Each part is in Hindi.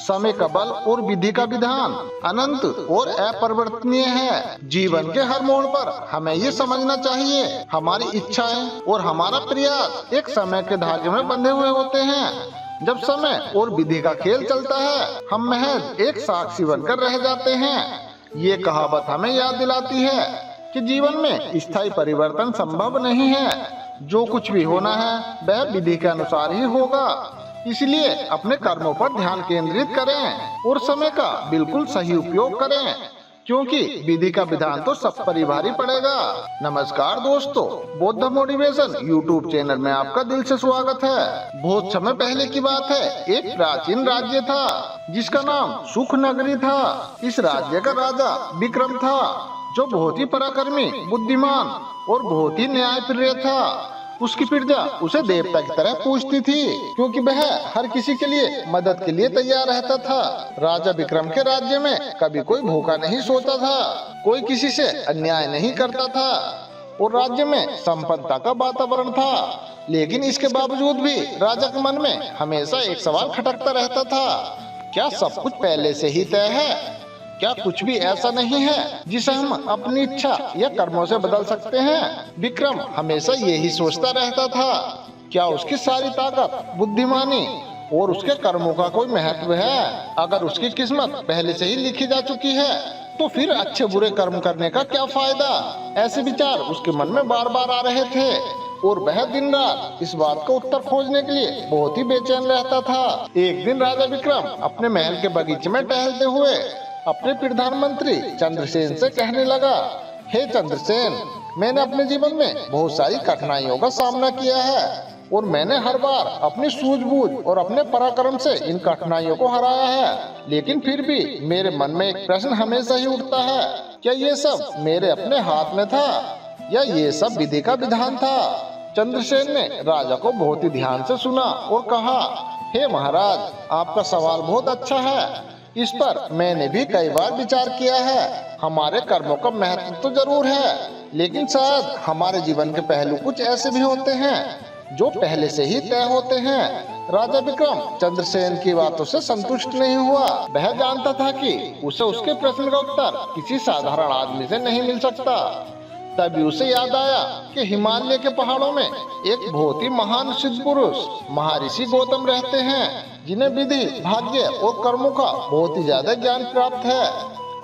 समय का बल और विधि का विधान अनंत और अपरिवर्तनीय है। जीवन के हर मोड़ पर हमें ये समझना चाहिए, हमारी इच्छाएं और हमारा प्रयास एक समय के धागे में बंधे हुए होते हैं। जब समय और विधि का खेल चलता है, हम महज एक साक्षी बनकर रह जाते हैं। ये कहावत हमें याद दिलाती है कि जीवन में स्थायी परिवर्तन संभव नहीं है। जो कुछ भी होना है वह विधि के अनुसार ही होगा। इसलिए अपने कर्मों पर ध्यान केंद्रित करें और समय का बिल्कुल सही उपयोग करें, क्योंकि विधि का विधान तो सब पर ही भारी पड़ेगा। नमस्कार दोस्तों, बौद्ध मोटिवेशन यूट्यूब चैनल में आपका दिल से स्वागत है। बहुत समय पहले की बात है, एक प्राचीन राज्य था जिसका नाम सुख नगरी था। इस राज्य का राजा विक्रम था, जो बहुत ही पराक्रमी, बुद्धिमान और बहुत ही न्यायप्रिय था। उसकी प्रजा उसे देवता की तरह पूजती थी, क्योंकि वह हर किसी के लिए मदद के लिए तैयार रहता था। राजा विक्रम के राज्य में कभी कोई भूखा नहीं सोता था, कोई किसी से अन्याय नहीं करता था और राज्य में संपन्नता का वातावरण था। लेकिन इसके बावजूद भी राजा के मन में हमेशा एक सवाल खटकता रहता था, क्या सब कुछ पहले से ही तय है? क्या कुछ भी ऐसा नहीं है जिसे हम अपनी इच्छा या कर्मों से बदल सकते हैं? विक्रम हमेशा यही सोचता रहता था, क्या उसकी सारी ताकत, बुद्धिमानी और उसके कर्मों का कोई महत्व है? अगर उसकी किस्मत पहले से ही लिखी जा चुकी है तो फिर अच्छे बुरे कर्म करने का क्या फायदा? ऐसे विचार उसके मन में बार बार आ रहे थे और वह दिन रात इस बात का उत्तर खोजने के लिए बहुत ही बेचैन रहता था। एक दिन राजा विक्रम अपने महल के बगीचे में टहलते हुए अपने प्रधानमंत्री चंद्रसेन से कहने लगा, हे चंद्रसेन, मैंने अपने जीवन में बहुत सारी कठिनाइयों का सामना किया है और मैंने हर बार अपनी सूझबूझ और अपने पराक्रम से इन कठिनाइयों को हराया है। लेकिन फिर भी मेरे मन में एक प्रश्न हमेशा ही उठता है, क्या ये सब मेरे अपने हाथ में था या ये सब विधि का विधान था? चंद्रसेन ने राजा को बहुत ही ध्यान से सुना और कहा, हे महाराज, आपका सवाल बहुत अच्छा है। इस पर मैंने भी कई बार विचार किया है। हमारे कर्मों का महत्व तो जरूर है, लेकिन शायद हमारे जीवन के पहलू कुछ ऐसे भी होते हैं जो पहले से ही तय होते हैं। राजा विक्रम चंद्रसेन की बातों से संतुष्ट नहीं हुआ। वह जानता था कि उसे उसके प्रश्न का उत्तर किसी साधारण आदमी से नहीं मिल सकता। तभी उसे याद आया कि हिमालय के पहाड़ों में एक बहुत ही महान सिद्ध पुरुष महर्षि गौतम रहते हैं, जिन्हें विधि, भाग्य और कर्मों का बहुत ही ज्यादा ज्ञान प्राप्त है।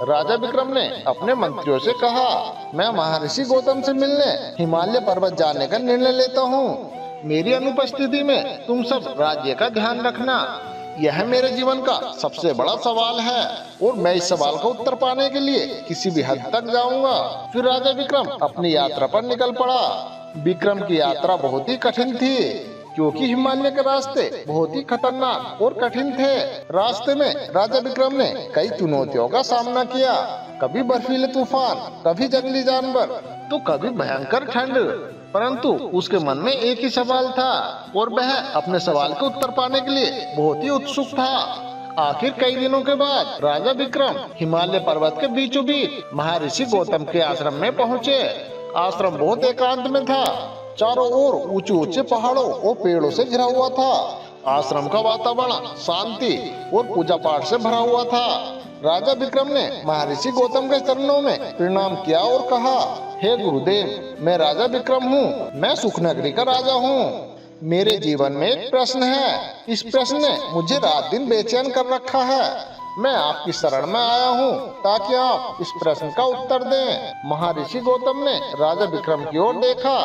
राजा विक्रम ने अपने मंत्रियों से कहा, मैं महर्षि गौतम से मिलने हिमालय पर्वत जाने का निर्णय लेता हूँ। मेरी अनुपस्थिति में तुम सब राज्य का ध्यान रखना। यह मेरे जीवन का सबसे बड़ा सवाल है और मैं इस सवाल का उत्तर पाने के लिए किसी भी हद तक जाऊंगा। फिर राजा विक्रम अपनी यात्रा पर निकल पड़ा। विक्रम की यात्रा बहुत ही कठिन थी, क्योंकि हिमालय के रास्ते बहुत ही खतरनाक और कठिन थे। रास्ते में राजा विक्रम ने कई चुनौतियों का सामना किया, कभी बर्फीले तूफान, कभी जंगली जानवर, तो कभी भयंकर ठंड। परंतु उसके मन में एक ही सवाल था और वह अपने सवाल के उत्तर पाने के लिए बहुत ही उत्सुक था। आखिर कई दिनों के बाद राजा विक्रम हिमालय पर्वत के बीचों बीच महर्षि गौतम के आश्रम में पहुँचे। आश्रम बहुत एकांत में था, चारों ओर ऊंचे ऊंचे पहाड़ों और पेड़ों से घिरा हुआ था। आश्रम का वातावरण शांति और पूजा पाठ से भरा हुआ था। राजा विक्रम ने महर्षि गौतम के चरणों में प्रणाम किया और कहा, हे गुरुदेव, मैं राजा विक्रम हूँ, मैं सुख नगरी का राजा हूँ। मेरे जीवन में एक प्रश्न है। इस प्रश्न ने मुझे रात दिन बेचैन कर रखा है। मैं आपकी शरण में आया हूँ ताकि आप इस प्रश्न का उत्तर दें। महर्षि गौतम ने राजा विक्रम की ओर देखा।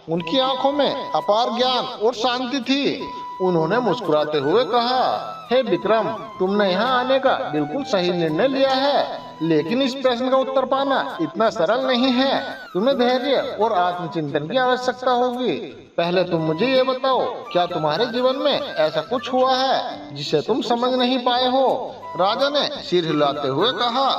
उनकी आंखों में अपार ज्ञान और शांति थी। उन्होंने मुस्कुराते हुए कहा, हे विक्रम, तुमने यहाँ आने का बिल्कुल सही निर्णय लिया है, लेकिन इस प्रश्न का उत्तर पाना इतना सरल नहीं है। तुम्हें धैर्य और आत्मचिंतन की आवश्यकता होगी। पहले तुम मुझे ये बताओ, क्या तुम्हारे जीवन में ऐसा कुछ हुआ है जिसे तुम समझ नहीं पाए हो? राजा ने सिर हिलाते हुए कहा,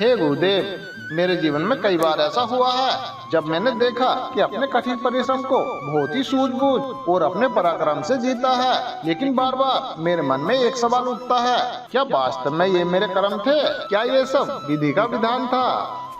हे गुरुदेव, मेरे जीवन में कई बार ऐसा हुआ है जब मैंने देखा कि अपने कठिन परिश्रम को बहुत ही सूझबूझ और अपने पराक्रम से जीता है। लेकिन बार बार मेरे मन में एक सवाल उठता है, क्या वास्तव में ये मेरे कर्म थे? क्या ये सब विधि का विधान था?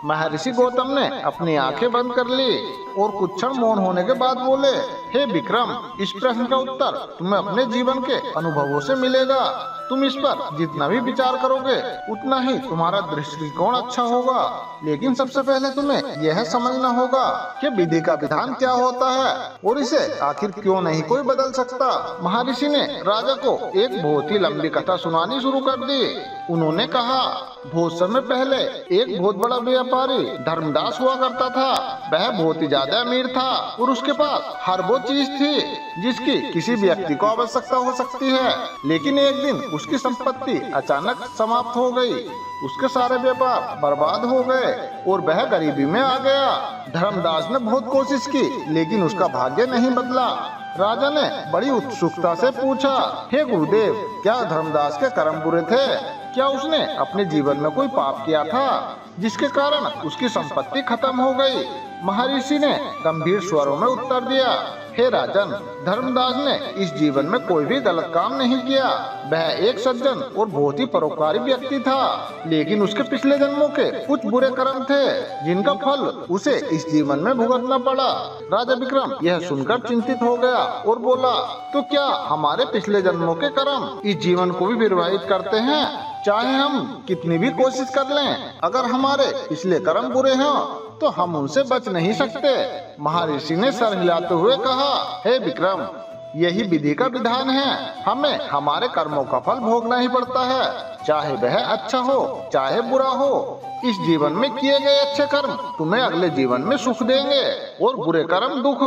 महर्षि गौतम ने अपनी आंखें बंद कर ली और कुछ क्षण मौन होने के बाद बोले, हे विक्रम, इस प्रश्न का उत्तर तुम्हें अपने जीवन के अनुभवों से मिलेगा। तुम इस पर जितना भी विचार करोगे उतना ही तुम्हारा दृष्टिकोण अच्छा होगा। लेकिन सबसे पहले तुम्हें यह समझना होगा कि विधि का विधान क्या होता है और इसे आखिर क्यों नहीं कोई बदल सकता। महर्षि ने राजा को एक बहुत ही लंबी कथा सुनानी शुरू कर दी। उन्होंने कहा, बहुत समय पहले एक बहुत बड़ा व्यापारी धर्मदास हुआ करता था। वह बहुत ही ज्यादा अमीर था और उसके पास हर वो चीज थी जिसकी किसी व्यक्ति को आवश्यकता हो सकती है। लेकिन एक दिन उसकी संपत्ति अचानक समाप्त हो गई। उसके सारे व्यापार बर्बाद हो गए और वह गरीबी में आ गया। धर्मदास ने बहुत कोशिश की लेकिन उसका भाग्य नहीं बदला। राजा ने बड़ी उत्सुकता से पूछा, हे गुरुदेव, क्या धर्मदास के कर्म बुरे थे? क्या उसने अपने जीवन में कोई पाप किया था जिसके कारण उसकी संपत्ति खत्म हो गई? महर्षि ने गंभीर स्वरों में उत्तर दिया, हे राजन, धर्मदास ने इस जीवन में कोई भी गलत काम नहीं किया। वह एक सज्जन और बहुत ही परोपकारी व्यक्ति था। लेकिन उसके पिछले जन्मों के कुछ बुरे कर्म थे जिनका फल उसे इस जीवन में भुगतना पड़ा। राजा विक्रम यह सुनकर चिंतित हो गया और बोला, तो क्या हमारे पिछले जन्मों के कर्म इस जीवन को भी प्रभावित करते हैं? चाहे हम कितनी भी कोशिश कर लें, अगर हमारे पिछले कर्म बुरे हैं तो हम उनसे बच नहीं सकते। महर्षि ने सर हिलाते हुए कहा, हे विक्रम, यही विधि का विधान है। हमें हमारे कर्मों का फल भोगना ही पड़ता है, चाहे वह अच्छा हो चाहे बुरा हो। इस जीवन में किए गए अच्छे कर्म तुम्हें अगले जीवन में सुख देंगे और बुरे कर्म दुख।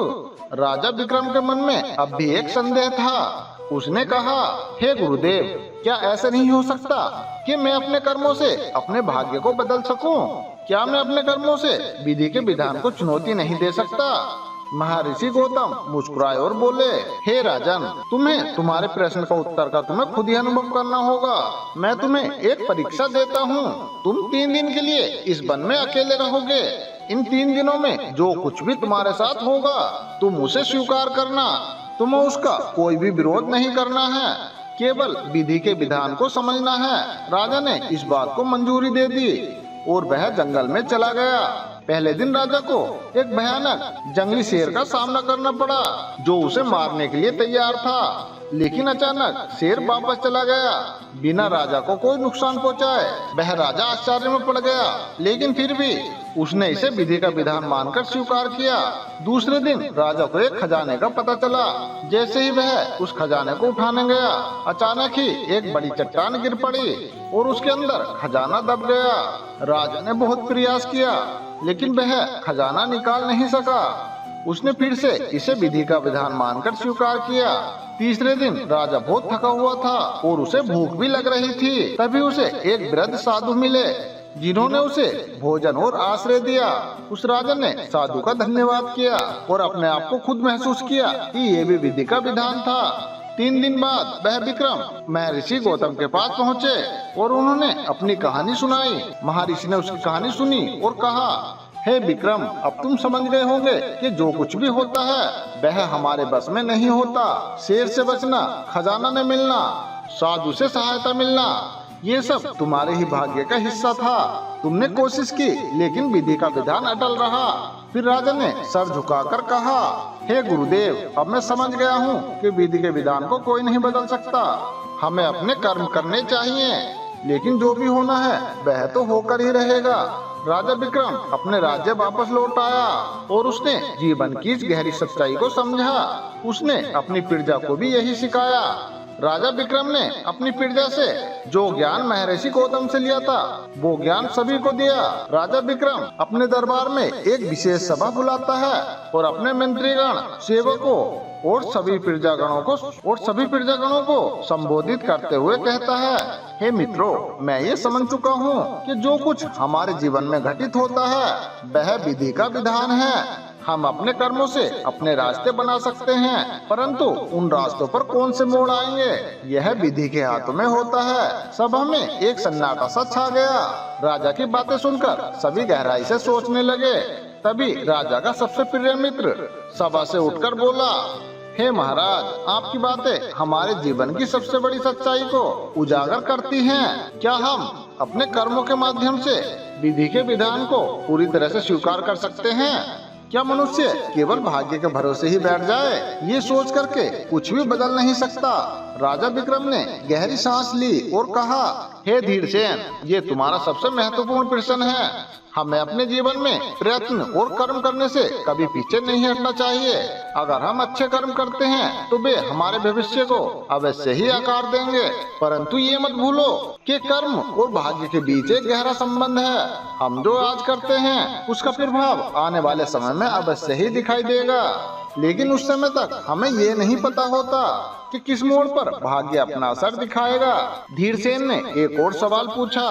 राजा विक्रम के मन में अब भी एक संदेह था। उसने कहा, हे गुरुदेव, क्या ऐसा नहीं हो सकता कि मैं अपने कर्मों से अपने भाग्य को बदल सकूं? क्या मैं अपने कर्मों से विधि के विधान को चुनौती नहीं दे सकता? महर्षि गौतम मुस्कुराए और बोले, हे राजन, तुम्हें तुम्हारे प्रश्न का उत्तर का तुम्हें खुद ही अनुभव करना होगा। मैं तुम्हें एक परीक्षा देता हूँ। तुम 3 दिन के लिए इस वन में अकेले रहोगे। इन 3 दिनों में जो कुछ भी तुम्हारे साथ होगा तुम उसे स्वीकार करना। तुम्हें उसका कोई भी विरोध नहीं करना है, केवल विधि के विधान को समझना है। राजा ने इस बात को मंजूरी दे दी और वह जंगल में चला गया। पहले दिन राजा को एक भयानक जंगली शेर का सामना करना पड़ा जो उसे मारने के लिए तैयार था। लेकिन अचानक शेर वापस चला गया बिना राजा को कोई नुकसान पहुंचाए। वह राजा आश्चर्य में पड़ गया, लेकिन फिर भी उसने इसे विधि का विधान मानकर स्वीकार किया। दूसरे दिन राजा को एक खजाने का पता चला। जैसे ही वह उस खजाने को उठाने गया, अचानक ही एक बड़ी चट्टान गिर पड़ी और उसके अंदर खजाना दब गया। राजा ने बहुत प्रयास किया लेकिन वह खजाना निकाल नहीं सका। उसने फिर से इसे विधि का विधान मानकर स्वीकार किया। तीसरे दिन राजा बहुत थका हुआ था और उसे भूख भी लग रही थी। तभी उसे एक वृद्ध साधु मिले जिन्होंने उसे भोजन और आश्रय दिया। उस राजा ने साधु का धन्यवाद किया और अपने आप को खुद महसूस किया कि ये भी विधि का विधान था। 3 दिन बाद वह विक्रम महर्षि गौतम के पास पहुँचे और उन्होंने अपनी कहानी सुनाई। महर्षि ने उसकी कहानी सुनी और कहा, हे विक्रम, अब तुम समझ गए होंगे कि जो कुछ भी होता है वह हमारे बस में नहीं होता। शेर से बचना, खजाना न मिलना, साधु से सहायता मिलना, ये सब तुम्हारे ही भाग्य का हिस्सा था। तुमने कोशिश की लेकिन विधि का विधान अटल रहा। फिर राजा ने सर झुकाकर कहा, हे गुरुदेव, अब मैं समझ गया हूँ कि विधि के विधान को कोई नहीं बदल सकता। हमें अपने कर्म करने चाहिए, लेकिन जो भी होना है वह तो होकर ही रहेगा। राजा विक्रम अपने राज्य वापस लौट आया और उसने जीवन की इस गहरी सच्चाई को समझा। उसने अपनी प्रजा को भी यही सिखाया। राजा विक्रम ने अपनी प्रजा से जो ज्ञान महर्षि गौतम से लिया था वो ज्ञान सभी को दिया। राजा विक्रम अपने दरबार में एक विशेष सभा बुलाता है और अपने मंत्रीगण, सेवकों और सभी प्रजागणों को संबोधित करते हुए कहता है, हे मित्रों, मैं ये समझ चुका हूँ कि जो कुछ हमारे जीवन में घटित होता है वह विधि का विधान है। हम अपने कर्मों से अपने रास्ते बना सकते हैं, परंतु उन रास्तों पर कौन से मोड़ आएंगे यह विधि के हाथों में होता है। सभा में एक सन्नाटा सा छा गया। राजा की बातें सुनकर सभी गहराई से सोचने लगे। तभी राजा का सबसे प्रिय मित्र सभा से उठकर बोला, हे महाराज, आपकी बातें हमारे जीवन की सबसे बड़ी सच्चाई को उजागर करती हैं। क्या हम अपने कर्मों के माध्यम से विधि के विधान को पूरी तरह से स्वीकार कर सकते हैं? क्या मनुष्य केवल भाग्य के भरोसे ही बैठ जाए, ये सोच करके कुछ भी बदल नहीं सकता? राजा विक्रम ने गहरी सांस ली और कहा, हे धीरसेन, ये तुम्हारा सबसे महत्वपूर्ण प्रश्न है। हमें अपने जीवन में प्रयत्न और कर्म करने से कभी पीछे नहीं हटना चाहिए। अगर हम अच्छे कर्म करते हैं तो वे हमारे भविष्य को अवश्य ही आकार देंगे, परंतु ये मत भूलो कि कर्म और भाग्य के बीच एक गहरा संबंध है। हम जो आज करते हैं उसका प्रभाव आने वाले समय में अवश्य ही दिखाई देगा, लेकिन उस समय तक हमें ये नहीं पता होता कि किस मोड़ पर भाग्य अपना असर दिखाएगा। धीरसेन ने एक और सवाल पूछा,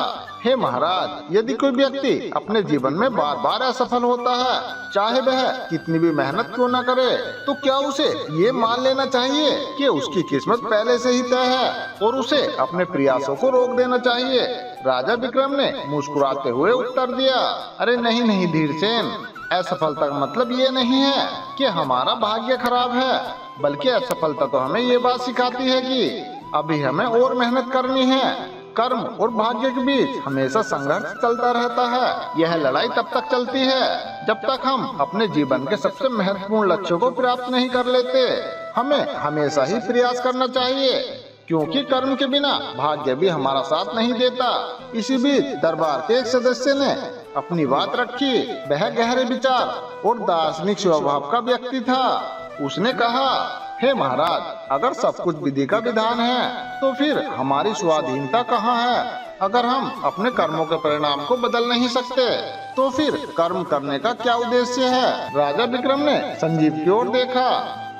हे महाराज, यदि कोई व्यक्ति अपने जीवन में बार बार असफल होता है, चाहे वह कितनी भी मेहनत क्यों न करे, तो क्या उसे ये मान लेना चाहिए कि उसकी किस्मत पहले से ही तय है और उसे अपने प्रयासों को रोक देना चाहिए? राजा विक्रम ने मुस्कुराते हुए उत्तर दिया, अरे नहीं नहीं धीरसेन, असफलता का मतलब ये नहीं है कि हमारा भाग्य खराब है, बल्कि असफलता तो हमें ये बात सिखाती है कि अभी हमें और मेहनत करनी है। कर्म और भाग्य के बीच हमेशा संघर्ष चलता रहता है। यह लड़ाई तब तक चलती है जब तक हम अपने जीवन के सबसे महत्वपूर्ण लक्ष्यों को प्राप्त नहीं कर लेते। हमें हमेशा ही प्रयास करना चाहिए, क्योंकि कर्म के बिना भाग्य भी हमारा साथ नहीं देता। इसी बीच दरबार के एक सदस्य ने अपनी बात रखी। वह गहरे विचार और दार्शनिक स्वभाव का व्यक्ति था। उसने कहा, हे महाराज, अगर सब कुछ विधि का विधान है तो फिर हमारी स्वाधीनता कहाँ है? अगर हम अपने कर्मों के परिणाम को बदल नहीं सकते तो फिर कर्म करने का क्या उद्देश्य है? राजा विक्रम ने संजीव की ओर देखा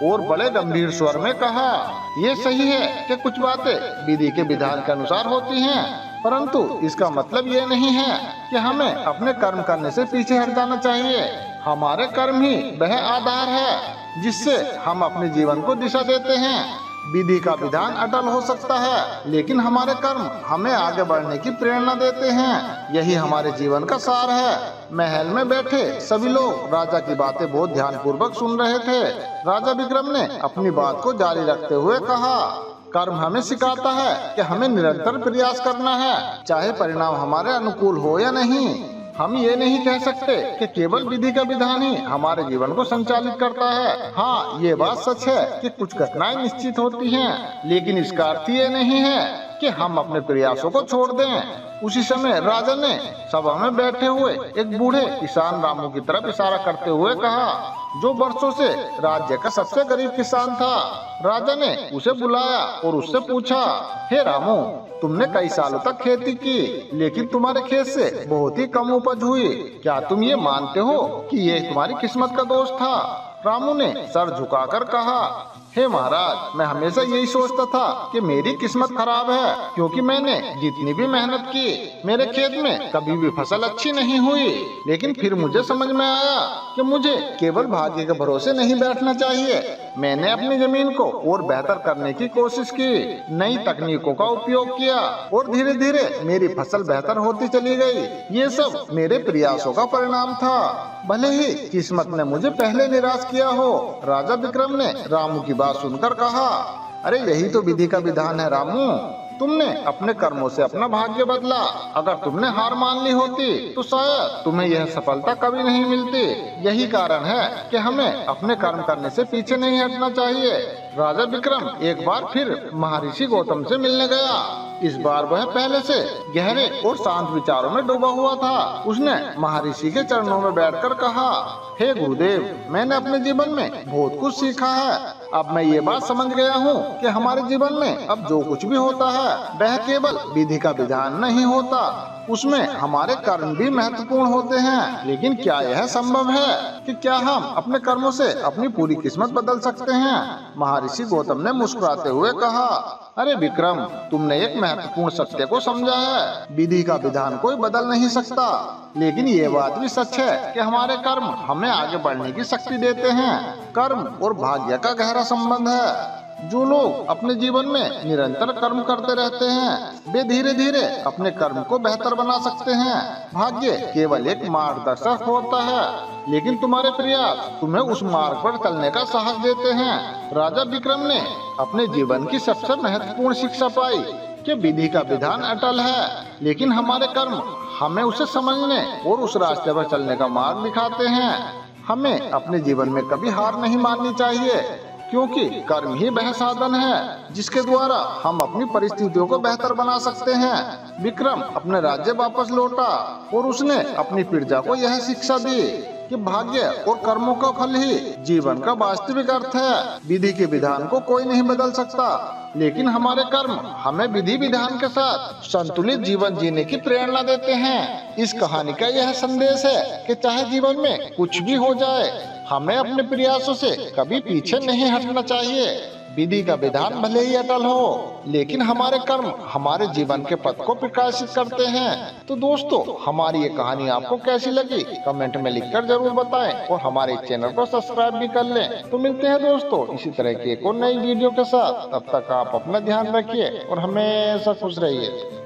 और बड़े गंभीर स्वर में कहा, ये सही है कि कुछ बातें विधि के विधान के अनुसार होती हैं, परंतु इसका मतलब ये नहीं है कि हमें अपने कर्म करने से पीछे हट जाना चाहिए। हमारे कर्म ही वह आधार है जिससे हम अपने जीवन को दिशा देते हैं। विधि का विधान अटल हो सकता है, लेकिन हमारे कर्म हमें आगे बढ़ने की प्रेरणा देते हैं। यही हमारे जीवन का सार है। महल में बैठे सभी लोग राजा की बातें बहुत ध्यानपूर्वक सुन रहे थे। राजा विक्रम ने अपनी बात को जारी रखते हुए कहा, कर्म हमें सिखाता है कि हमें निरंतर प्रयास करना है, चाहे परिणाम हमारे अनुकूल हो या नहीं। हम ये नहीं कह सकते कि केवल विधि का विधान ही हमारे जीवन को संचालित करता है। हाँ, ये बात सच है कि कुछ घटनाएं निश्चित होती हैं, लेकिन इसका अर्थ ये नहीं है कि हम अपने प्रयासों को छोड़ दें। उसी समय राजा ने सभा में बैठे हुए एक बूढ़े किसान रामू की तरफ इशारा करते हुए कहा, जो वर्षों से राज्य का सबसे गरीब किसान था। राजा ने उसे बुलाया और उससे पूछा, हे रामू, तुमने कई सालों तक खेती की, लेकिन तुम्हारे खेत से बहुत ही कम उपज हुई। क्या तुम ये मानते हो कि ये तुम्हारी किस्मत का दोष था? रामू ने सर झुकाकर कहा, हे महाराज, मैं हमेशा यही सोचता था कि मेरी किस्मत खराब है, क्योंकि मैंने जितनी भी मेहनत की मेरे खेत में कभी भी फसल अच्छी नहीं हुई। लेकिन फिर मुझे समझ में आया कि मुझे केवल भाग्य के भरोसे नहीं बैठना चाहिए। मैंने अपनी जमीन को और बेहतर करने की कोशिश की, नई तकनीकों का उपयोग किया और धीरे धीरे मेरी फसल बेहतर होती चली गई। ये सब मेरे प्रयासों का परिणाम था, भले ही किस्मत ने मुझे पहले निराश किया हो। राजा विक्रम ने रामू की बात सुनकर कहा, अरे यही तो विधि का विधान है रामू। तुमने अपने कर्मों से अपना भाग्य बदला। अगर तुमने हार मान ली होती तो शायद तुम्हें यह सफलता कभी नहीं मिलती। यही कारण है कि हमें अपने कर्म करने से पीछे नहीं हटना चाहिए। राजा विक्रम एक बार फिर महर्षि गौतम से मिलने गया। इस बार वह पहले से गहरे और शांत विचारों में डूबा हुआ था। उसने महर्षि के चरणों में बैठकर कहा, हे गुरुदेव, मैंने अपने जीवन में बहुत कुछ सीखा है। अब मैं ये बात समझ गया हूँ कि हमारे जीवन में अब जो कुछ भी होता है वह केवल विधि का विधान नहीं होता, उसमें हमारे कर्म भी महत्वपूर्ण होते हैं। लेकिन क्या यह संभव है कि क्या हम अपने कर्मों से अपनी पूरी किस्मत बदल सकते हैं? महर्षि गौतम ने मुस्कुराते हुए कहा, अरे विक्रम, तुमने एक महत्वपूर्ण सत्य को समझा है। विधि का विधान कोई बदल नहीं सकता, लेकिन ये बात भी सच है कि हमारे कर्म हमें आगे बढ़ने की शक्ति देते हैं। कर्म और भाग्य का गहरा संबंध है। जो लोग अपने जीवन में निरंतर कर्म करते रहते हैं वे धीरे धीरे अपने कर्म को बेहतर बना सकते हैं। भाग्य केवल एक मार्गदर्शक होता है, लेकिन तुम्हारे प्रयास तुम्हें उस मार्ग पर चलने का साहस देते हैं। राजा विक्रम ने अपने जीवन की सबसे महत्वपूर्ण शिक्षा पाई कि विधि का विधान अटल है, लेकिन हमारे कर्म हमें उसे समझने और उस रास्ते पर चलने का मार्ग दिखाते हैं। हमें अपने जीवन में कभी हार नहीं माननी चाहिए, क्योंकि कर्म ही वह साधन है जिसके द्वारा हम अपनी परिस्थितियों को बेहतर बना सकते हैं। विक्रम अपने राज्य वापस लौटा और उसने अपनी प्रजा को यह शिक्षा दी कि भाग्य और कर्मों का फल ही जीवन का वास्तविक अर्थ है। विधि के विधान को कोई नहीं बदल सकता, लेकिन हमारे कर्म हमें विधि विधान के साथ संतुलित जीवन जीने की प्रेरणा देते हैं। इस कहानी का यह संदेश है कि चाहे जीवन में कुछ भी हो जाए, हमें अपने प्रयासों से कभी पीछे नहीं हटना चाहिए। विधि का विधान भले ही अटल हो, लेकिन हमारे कर्म हमारे जीवन के पथ को प्रकाशित करते हैं। तो दोस्तों, हमारी ये कहानी आपको कैसी लगी कमेंट में लिखकर जरूर बताएं और हमारे चैनल को सब्सक्राइब भी कर लें। तो मिलते हैं दोस्तों इसी तरह की एक और नई वीडियो के साथ। तब तक आप अपना ध्यान रखिए और हमेशा खुश रहिए।